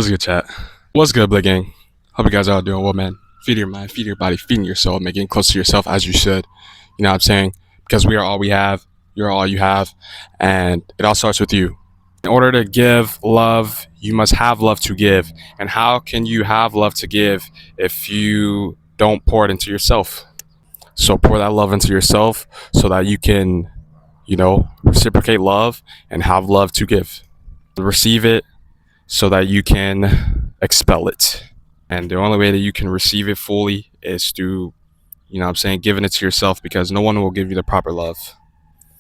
What's good, chat? What's good, Blick Gang? Hope you guys are all doing well, man. Feed your mind, feed your body, feeding your soul, making close to yourself as you should. You know what I'm saying? Because we are all we have, you're all you have, and it all starts with you. In order to give love, you must have love to give. And how can you have love to give if you don't pour it into yourself? So pour that love into yourself so that you can, reciprocate love and have love to give. Receive it so that you can expel it. And the only way that you can receive it fully is through, giving it to yourself, because no one will give you the proper love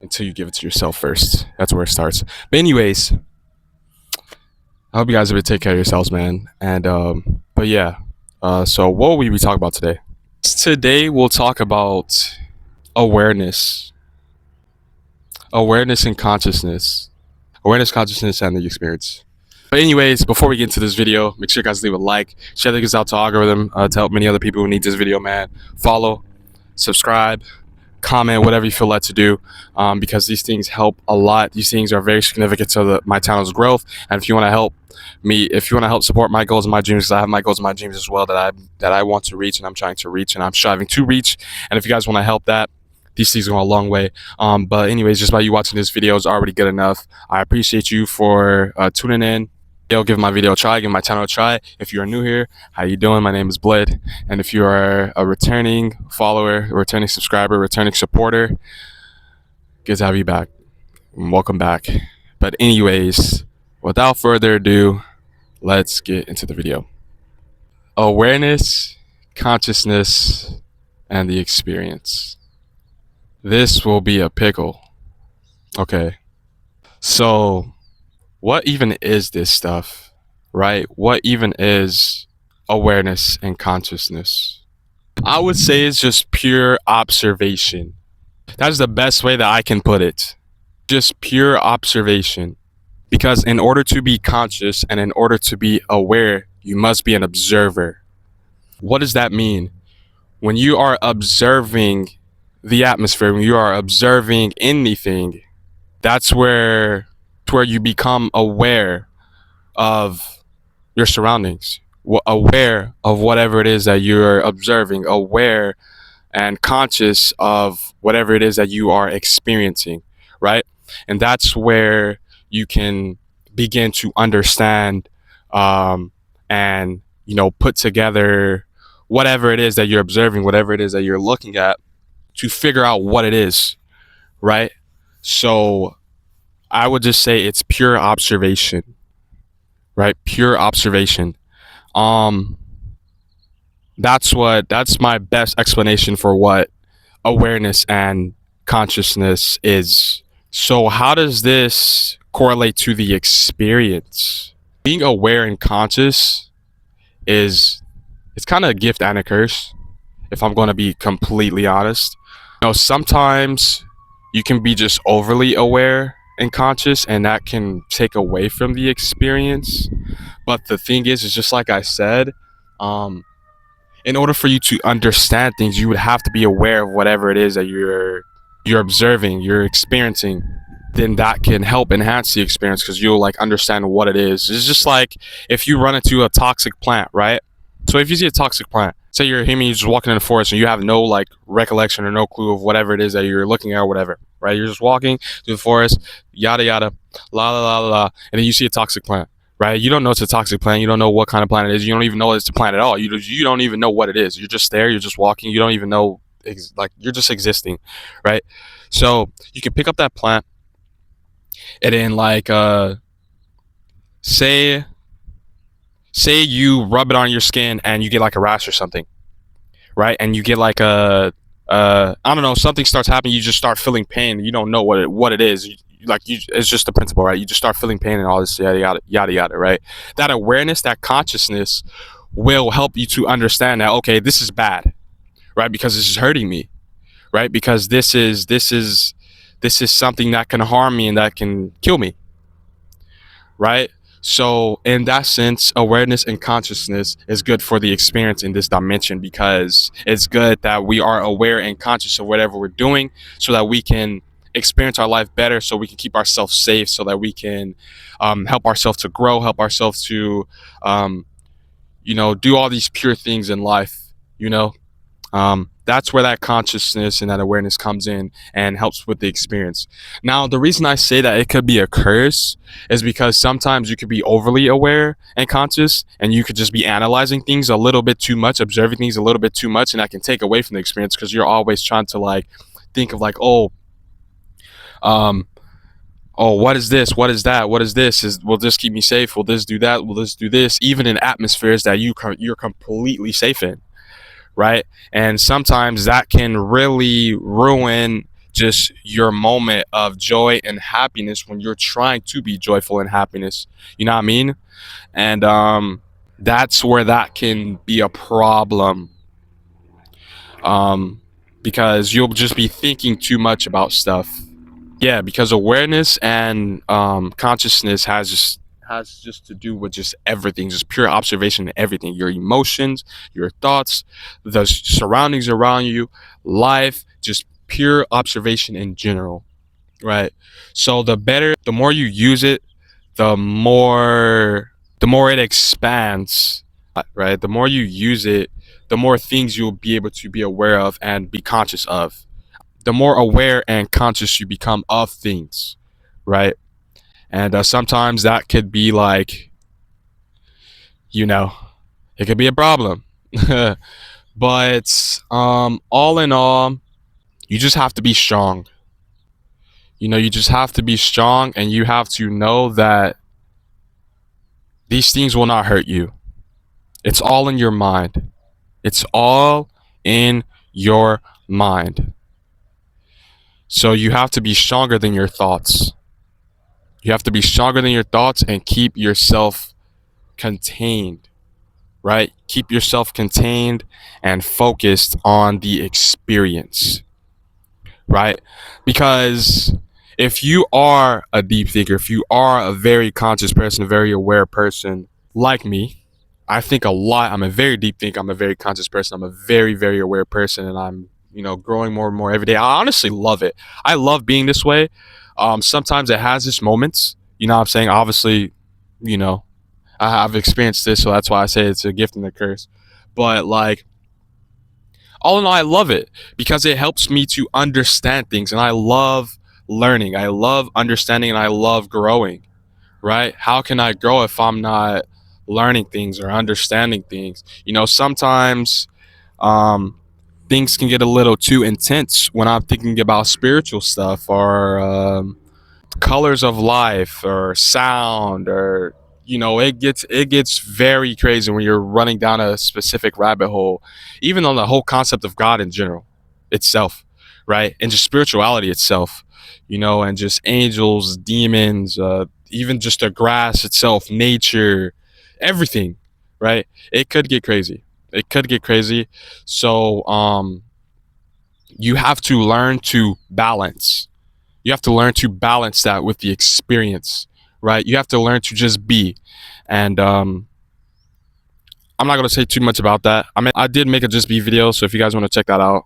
until you give it to yourself first. That's where it starts. But anyways, I hope you guys will take care of yourselves, man. And so what will we be talking about today? Today we'll talk about awareness and consciousness, consciousness, and the experience. But anyways, before we get into this video, make sure you guys leave a like, share this out to algorithm to help many other people who need this video, man. Follow, subscribe, comment, whatever you feel led to do, because these things help a lot. These things are very significant to my channel's growth. And if you want to help me, if you want to help support my goals and my dreams, because I have my goals and my dreams as well that I want to reach, and I'm trying to reach, and I'm striving to reach. And if you guys want to help that, these things go a long way. But anyways, just by you watching this video is already good enough. I appreciate you for tuning in. Give my video a try, give my channel a try. If you are new here, how you doing? My name is Bled. And if you are a returning follower, a returning subscriber, returning supporter, good to have you back. Welcome back. But anyways, without further ado, let's get into the video. Awareness, consciousness, and the experience. This will be a pickle. Okay. So what even is this stuff, right? What even is awareness and consciousness? I would say it's just pure observation. That's the best way that I can put it. Just pure observation. Because in order to be conscious and in order to be aware, you must be an observer. What does that mean? When you are observing the atmosphere, when you are observing anything, that's where you become aware of your surroundings, aware of whatever it is that you're observing, aware and conscious of whatever it is that you are experiencing, right? And that's where you can begin to understand and put together whatever it is that you're observing, whatever it is that you're looking at, to figure out what it is, right? So I would just say it's pure observation, right? Pure observation. That's my best explanation for what awareness and consciousness is. So how does this correlate to the experience? Being aware and conscious it's kind of a gift and a curse, if I'm going to be completely honest. Sometimes you can be just overly aware and conscious, and that can take away from the experience. But the thing is just like I said, in order for you to understand things, you would have to be aware of whatever it is that you're observing, you're experiencing. Then that can help enhance the experience, because you'll understand what it is. It's just like if you run into a toxic plant, right? So if you see a toxic plant, say you're just walking in the forest and you have no recollection or no clue of whatever it is that you're looking at or whatever, right? You're just walking through the forest, yada yada, la la la la, and then you see a toxic plant, right? You don't know it's a toxic plant. You don't know what kind of plant it is. You don't even know it's a plant at all. You don't even know what it is. You're just there. You're just walking. You don't even know, you're just existing, right? So you can pick up that plant and then say you rub it on your skin and you get a rash or something, right? And you get I don't know, something starts happening. You just start feeling pain. You don't know what it is. It's just the principle, right? You just start feeling pain and all this yada yada yada yada, right? That awareness, that consciousness will help you to understand that, okay, this is bad, right? Because this is hurting me, right? Because this is something that can harm me and that can kill me, right? So in that sense, awareness and consciousness is good for the experience in this dimension, because it's good that we are aware and conscious of whatever we're doing so that we can experience our life better, so we can keep ourselves safe, so that we can help ourselves to grow, help ourselves to um, do all these pure things in life. You know, that's where that consciousness and that awareness comes in and helps with the experience. Now, the reason I say that it could be a curse is because sometimes you could be overly aware and conscious, and you could just be analyzing things a little bit too much, observing things a little bit too much, and that can take away from the experience, because you're always trying to like think of like, um, oh, what is this? What is that? What is this? Will this keep me safe? Will this do that? Will this do this? Even in atmospheres that you're completely safe in, right? And sometimes that can really ruin just your moment of joy and happiness when you're trying to be joyful and happiness. You know what I mean? And that's where that can be a problem, um, because you'll just be thinking too much about stuff. Yeah, because awareness and consciousness has just to do with just everything, just pure observation of everything, your emotions, your thoughts, the surroundings around you, life, just pure observation in general, right? So the more you use it, the more it expands, right? The more you use it, the more things you'll be able to be aware of and be conscious of. The more aware and conscious you become of things, right? And sometimes that could be like, you know, it could be a problem. But all in all, you just have to be strong. You just have to be strong, and you have to know that these things will not hurt you. It's all in your mind. It's all in your mind. So you have to be stronger than your thoughts. You have to be stronger than your thoughts and keep yourself contained, right? Keep yourself contained and focused on the experience, right? Because if you are a deep thinker, if you are a very conscious person, a very aware person like me, I think a lot. I'm a very deep thinker. I'm a very conscious person. I'm a very, very aware person, and I'm, growing more and more every day. I honestly love it. I love being this way. Sometimes it has its moments. You know what I'm saying? Obviously, you know, I've experienced this, so that's why I say it's a gift and a curse. But like, all in all, I love it because it helps me to understand things, and I love learning. I love understanding, and I love growing. Right? How can I grow if I'm not learning things or understanding things? Sometimes um, things can get a little too intense when I'm thinking about spiritual stuff, or colors of life, or sound, or it gets very crazy when you're running down a specific rabbit hole, even on the whole concept of God in general itself, right? And just spirituality itself, and just angels, demons, even just the grass itself, nature, everything, right? It could get crazy. It could get crazy. So you have to learn to balance. You have to learn to balance that with the experience, right? You have to learn to just be. And I'm not going to say too much about that. I mean, I did make a just be video, so if you guys want to check that out,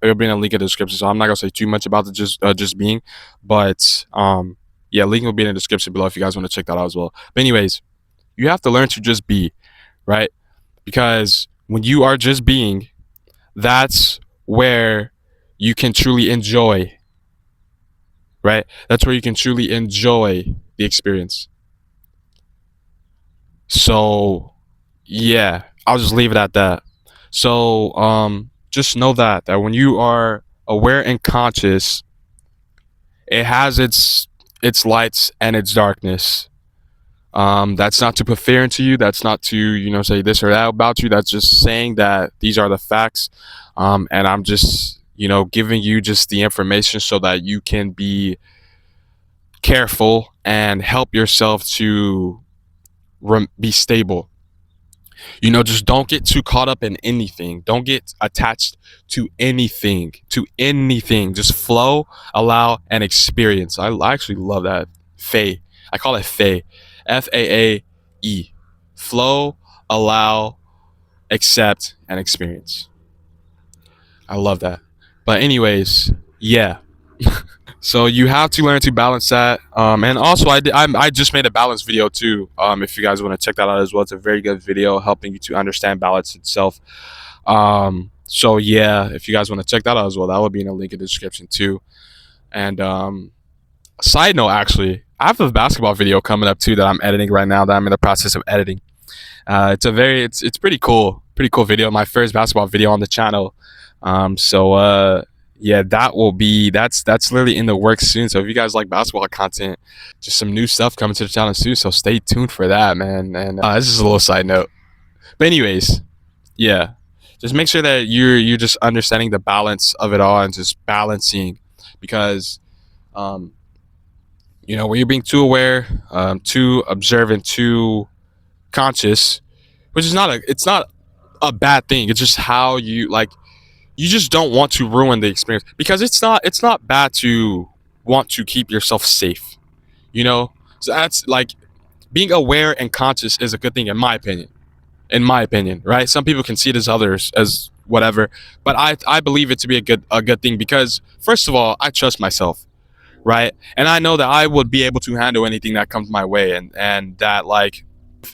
it'll be in a link in the description. So I'm not going to say too much about the just being, but yeah, link will be in the description below if you guys want to check that out as well. But anyways, you have to learn to just be, right? Because when you are just being, that's where you can truly enjoy, right? That's where you can truly enjoy the experience. So, yeah, I'll just leave it at that. So, just know that when you are aware and conscious, it has its lights and its darkness. That's not to put fear into you. That's not to say this or that about you. That's just saying that these are the facts. And I'm just giving you just the information so that you can be careful and help yourself to be stable. Just don't get too caught up in anything. Don't get attached to anything. Just flow, allow, and experience. I actually love that. Fae. I call it Fae. FAAE. Flow, allow, accept, and experience. I love that. But anyways, yeah. So you have to learn to balance that. And also, I just made a balance video too. If you guys want to check that out as well, it's a very good video helping you to understand balance itself. So yeah, if you guys want to check that out as well, that will be in the link in the description too. And side note, actually, I have a basketball video coming up too that I'm editing right now. That I'm in the process of editing. It's pretty cool video. My first basketball video on the channel. Yeah, that's literally in the works soon. So if you guys like basketball content, just some new stuff coming to the channel soon. So stay tuned for that, man. And this is a little side note. But anyways, yeah, just make sure that you're just understanding the balance of it all and just balancing, because um, when you're being too aware, too observant, too conscious, which is not a bad thing. It's just how you like. You just don't want to ruin the experience, because it's not bad to want to keep yourself safe. You know, so that's like being aware and conscious is a good thing in my opinion. In my opinion, right? Some people can see it as others as whatever, but I believe it to be a good thing, because first of all, I trust myself, right? And I know that I would be able to handle anything that comes my way, and that, like,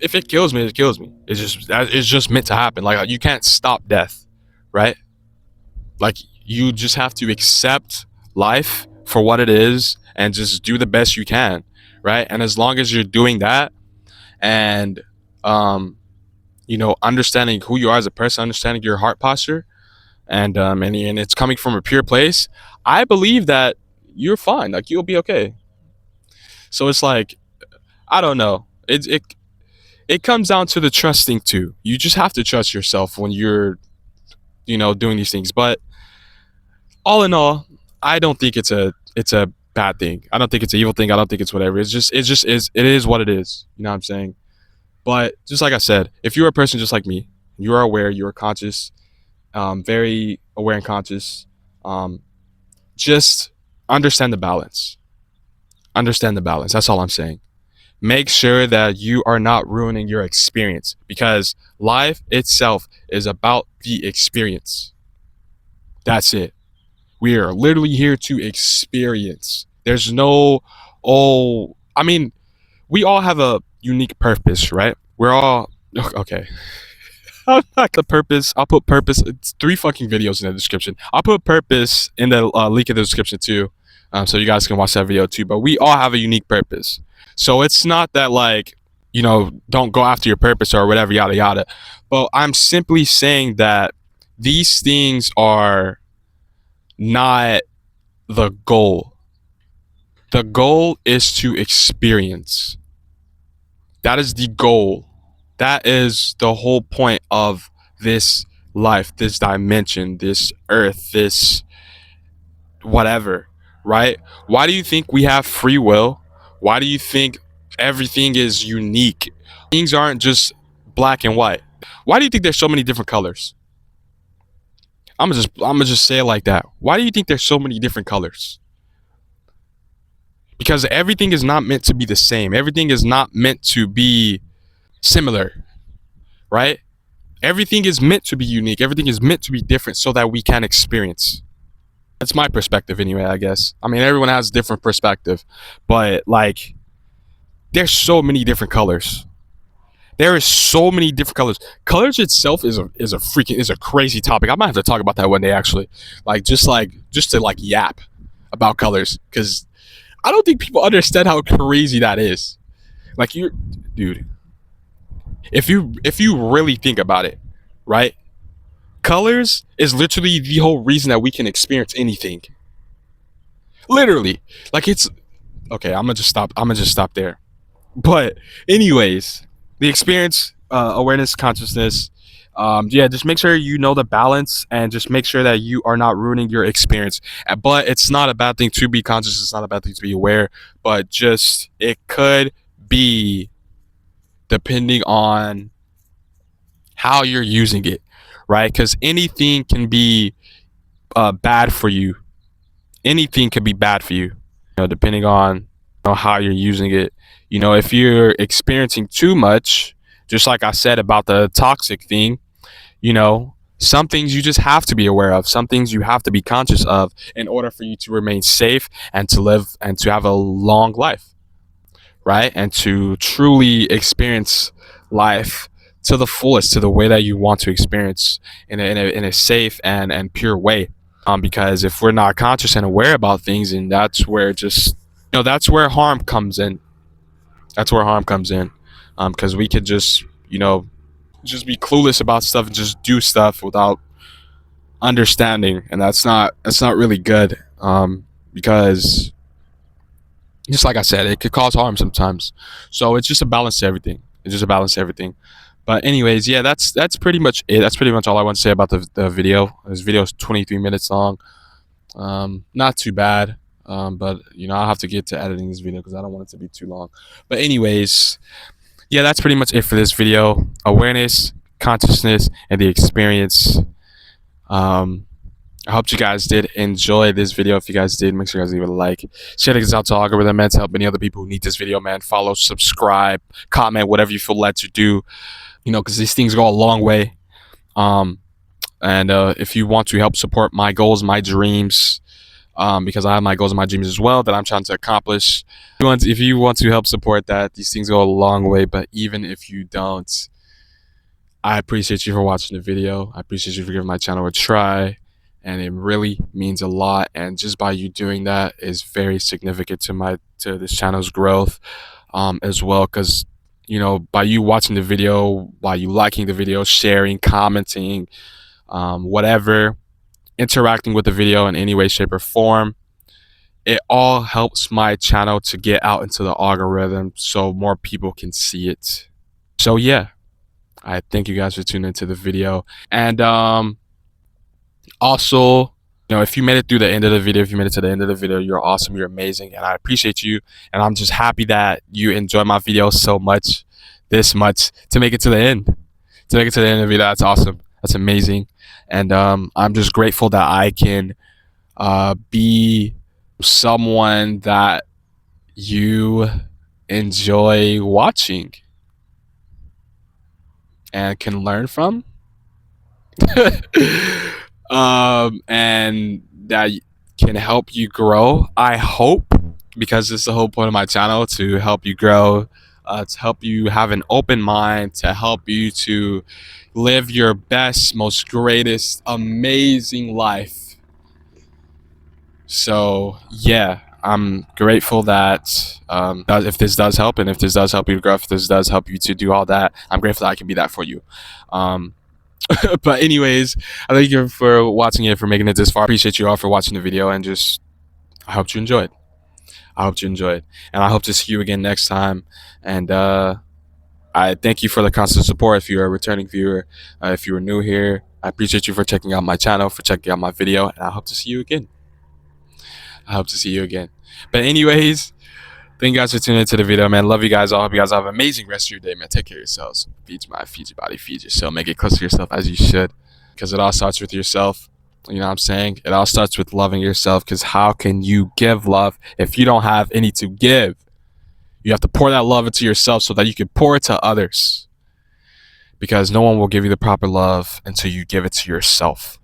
if it kills me, it kills me. It's just meant to happen. Like, you can't stop death, right? Like, you just have to accept life for what it is and just do the best you can, right? And as long as you're doing that, and understanding who you are as a person, understanding your heart posture, and it's coming from a pure place, I believe that you're fine. Like, you'll be okay. So it's like, I don't know. It comes down to the trusting too. You just have to trust yourself when you're doing these things. But all in all, I don't think it's a bad thing. I don't think it's an evil thing. I don't think it's whatever. It is what it is. You know what I'm saying? But just like I said, if you're a person just like me, you are aware, you are conscious, very aware and conscious. Um, just understand the balance. Understand the balance. That's all I'm saying. Make sure that you are not ruining your experience, because life itself is about the experience. That's it. We are literally here to experience. There's no, I mean, we all have a unique purpose, right? We're all, okay. The purpose, I'll put purpose. It's 3 fucking videos in the description. I'll put purpose in the link in the description too, so you guys can watch that video too. But we all have a unique purpose. So it's not that, like, don't go after your purpose or whatever, yada yada. But I'm simply saying that these things are not the goal. The goal is to experience. That is the goal. That is the whole point of this life, this dimension, this earth, this whatever, right? Why do you think we have free will? Why do you think everything is unique? Things aren't just black and white. Why do you think there's so many different colors? I'm gonna just say it like that. Why do you think there's so many different colors? Because everything is not meant to be the same. Everything is not meant to be similar, right? Everything is meant to be unique. Everything is meant to be different so that we can experience. That's my perspective anyway, I guess. I mean, everyone has a different perspective, but, like, there's so many different colors. There is so many different colors. Colors itself is a crazy topic. I might have to talk about that one day, actually. Just to, like, yap about colors, because I don't think people understand how crazy that is. Like, dude, if you really think about it, right? Colors is literally the whole reason that we can experience anything. Literally. Like, it's okay, I'm gonna just stop there. But anyways, the experience, awareness, consciousness, yeah, just make sure you know the balance, and just make sure that you are not ruining your experience. But it's not a bad thing to be conscious. It's not a bad thing to be aware, but just it could be, depending on how you're using it, right? Because anything can be bad for you. Anything can be bad for you, depending on how you're using it. If you're experiencing too much, just like I said about the toxic thing, you know, Some things you just have to be aware of. Some things you have to be conscious of in order for you to remain safe and to live and to have a long life, right? And to truly experience life to the fullest, to the way that you want to experience in a safe and pure way. Because if we're not conscious and aware about things, and that's where just, that's where harm comes in. That's where harm comes in. Because we could just, just be clueless about stuff and just do stuff without understanding, and that's not really good. Because just like I said, it could cause harm sometimes. So it's just a balance to everything. It's just a balance to everything. But anyways, yeah, that's pretty much it. That's pretty much all I want to say about the video. This video is 23 minutes long. Not too bad. But I'll have to get to editing this video because I don't want it to be too long. But anyways, yeah, that's pretty much it for this video. Awareness, consciousness, and the experience. I hope you guys did enjoy this video. If you guys did, make sure you guys leave it a like. Share this out to algorithm, man, to help many other people who need this video, man. Follow, subscribe, comment, whatever you feel led to do. Because these things go a long way. And if you want to help support my goals, my dreams, because I have my goals and my dreams as well that I'm trying to accomplish. If you want to help support that, these things go a long way. But even if you don't, I appreciate you for watching the video. I appreciate you for giving my channel a try. And it really means a lot. And just by you doing that is very significant to this channel's growth, as well. Because by you watching the video, by you liking the video, sharing, commenting, whatever, interacting with the video in any way, shape, or form, it all helps my channel to get out into the algorithm so more people can see it. So yeah, I thank you guys for tuning into the video. And also, if you made it through the end of the video, you're awesome, you're amazing, and I appreciate you. And I'm just happy that you enjoy my video so much, this much, to make it to the end. To make it to the end of the video, that's awesome. That's amazing. And I'm just grateful that I can be someone that you enjoy watching and can learn from. And that can help you grow, I hope, because it's the whole point of my channel, to help you grow, to help you have an open mind, to help you to live your best, most greatest, amazing life. So yeah, I'm grateful that if this does help, and if this does help you grow, if this does help you to do all that, I'm grateful that I can be that for you. But anyways, I thank you for watching it, for making it this far. I appreciate you all for watching the video, and just I hope you enjoyed. And I hope to see you again next time. And I thank you for the constant support. If you're a returning viewer, if you were new here, I appreciate you for checking out my channel, for checking out my video, and I hope to see you again. But anyways, thank you guys for tuning into the video, man. Love you guys all. Hope you guys have an amazing rest of your day, man. Take care of yourselves. Feed your mind, feed your body, feed your soul. Make it close to yourself as you should, because it all starts with yourself. You know what I'm saying? It all starts with loving yourself, because how can you give love if you don't have any to give? You have to pour that love into yourself so that you can pour it to others, because no one will give you the proper love until you give it to yourself.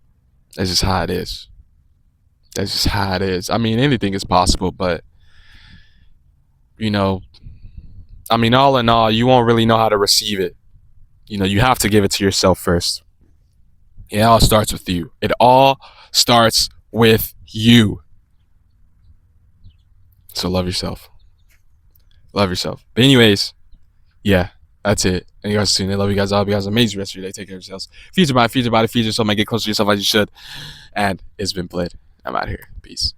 That's just how it is. I mean, anything is possible, but all in all, you won't really know how to receive it. You have to give it to yourself first. It all starts with you. It all starts with you. So love yourself. But anyways, yeah, that's it. And you guys see, I love you guys all. Hope you guys have an amazing rest of your day. Take care of yourselves. Feed your mind, feed your body, feed your soul. Make it close to yourself as you should. And it's been Blade. I'm out here. Peace.